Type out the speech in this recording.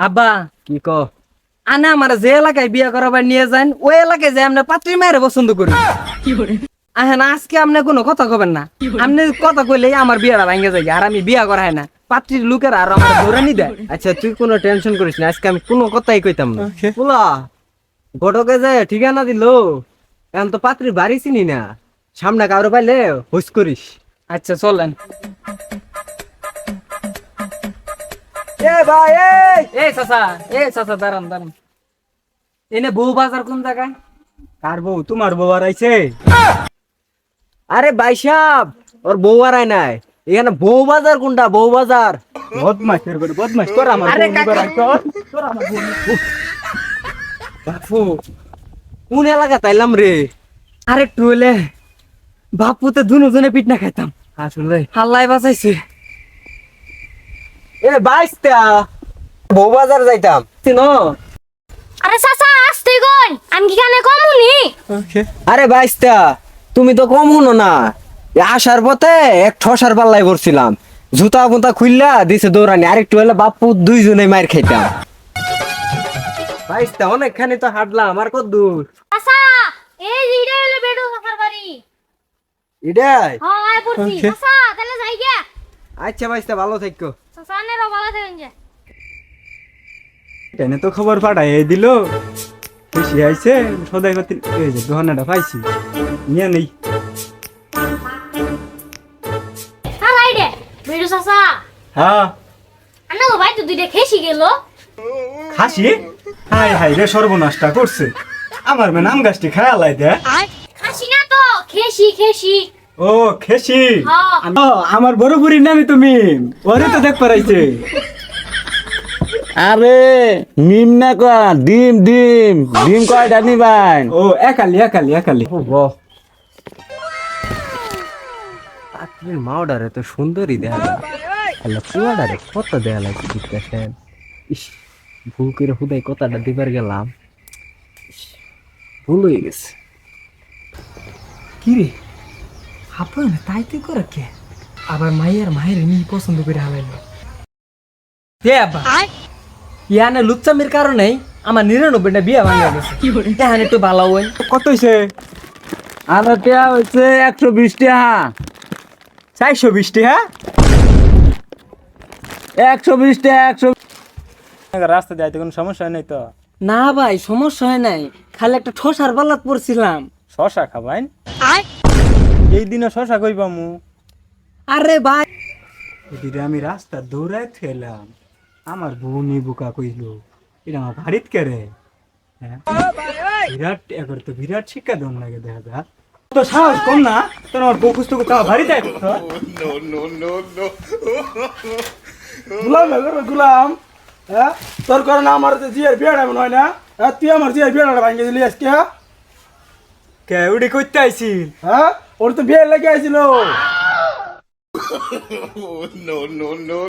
আব্বা কি ক আনে আমার যে এলাকায় বিয়ে করাবার নিয়ে যান ওই এলাকায় যে আমরা পাত্রী মায়ের পছন্দ করি আহেন আজকে আপনি কোনো কথা কবেন না আপনি কথা কইলেই আমার বিয়েটা ভাঙে যায় আর আমি বিয়ে করাই না পাত্রীর লোকের আর আমার ধরে নি দেয়। আচ্ছা তুই কোনো টেনশন করিস না, আজকে আমি কোনো কথাই কইতাম না। পোলা ঘটকে যায় ঠিকানা দিল, এখন তো পাত্রীর বাড়ি চিনি না, সামনে কারো পাইলে হুস করিস। আচ্ছা চলেন। এ ভাই এই চাচা দাঁড়ান দাঁড়ান। এনে বউ বাজার কোন জায়গায়? কার বউ? তোমার বউ আর আইছে? আরে ভাই সাহেব, ওর বউ আর আয় নাই, এখানে বউ বাজার কোনটা? বউ বাজার বদমাশ বের করে, বদমাশ তোর আমার আরে বউ নিবার আইছ? তোর আমার বউ বাপু কোন এলাকা তাইলাম রে? আরে টুলে বাপুতে দুজনে পিট না খাইতাম, আসলে হাল্লাই বাঁচাইছে। এ বাইসটা বউ বাজার যাইতাম চিনো? আরে চাচা আসতে কই, আমি কি কানে কমুনি? আরে বাইসটা তুমি তো কম হুনো না, এ আসার পথে এক ঠসার পাল্লাই করছিলাম, জুতা পুতা খুললা দিছে দৌড়ানি, আরেকটু হলে বাপু দুইজনে মার খাইতাম। বাইসটা অনেকখানি তো হাঁটলাম, আর কত দূর? চাচা এই যে এটা হলো বেডু চাচার বাড়ি। এটাই? হ্যাঁ আয় পড়ছি চাচা, তাহলে যাই গে। আচ্ছা বাইসটা ভালো থাকো। চাচা নেরো ভালো থাকেন যে। এনে তো খবর পাঠাই দিল, খুশি আইছে সদাই করতে, এই যে দোহানাটা পাইছি নিয়ে নেই। হ্যাঁ লাইডে বেডু চাচা, হ্যাঁ আনা তো ভাই তো দুইটা খেসি গেল। খাসি? হাই হাই রে, সর্বনাশটা করছে আমার। নাম গাছটি খায়ালাই দে। খাসি না তো খেসি খেসি। ও খেসি? হ্যাঁ ও, আমার বড় বুড়ির নামই তুমি, ওরে তো দেখ পারাইছে। আরে নিম না কা ডিম ডিম ডিম কয়টা নিবেন? ও একালি একালি একালি। পাত্রীর মাওডারে তো সুন্দরী দেখা যায়, আল্লাহ পুয়াডারে কত দেয়া লাগছে দেখতেছেন। ইস, ভুল করে হুদাই কথাটা দিবার গেলাম, ইস, ভুল হয়ে গেছে। কি রে হাপন তাই তুই করে কে আবার মায়ের নি পছন্দ করে হালাইলো দে আব্বা। ইয়ানে লুচ্চামির কারণেই আমার 99টা বিয়ে ভাঙা গেছে। এখন একটু ভালো হই। কত হয়েছে? আমার টিয়া হচ্ছে 120 টাকা। 420 টাকা? 120 টাকা 100। রাস্তা দিয়ে কোনো সমস্যা নেই তো? না ভাই সমস্যা হয় নাই, খালি একটা ঠোসার বালাত পড়ছিলাম। শশা খাবাইন? এই দিনে শশা কই পামু? আরে ভাই এদিকে আমি রাস্তা দৌড়ায় খেলাম, আমার বউ বুকা কইল, এটা আমার বাড়িত কেরে। হ্যাঁ বিরাট এবার তো বিরাট শিক্ষা দম লাগে দেখা যা। তো সাহস কম না তোর, আমার বউ খুঁজতে কোথাও বাড়িতে গুলাম গুলাম, হ্যাঁ তোর কারণে আমার জিয়ার বিয়েটা মনে হয় না, হ্যাঁ তুই আমার জিয়ার বিয়েটা ভাঙিয়ে দিলি আজকে। কে উড়ি করতে আইছি? হ্যাঁ ওর তো বিয়ে লেগে আইছিল।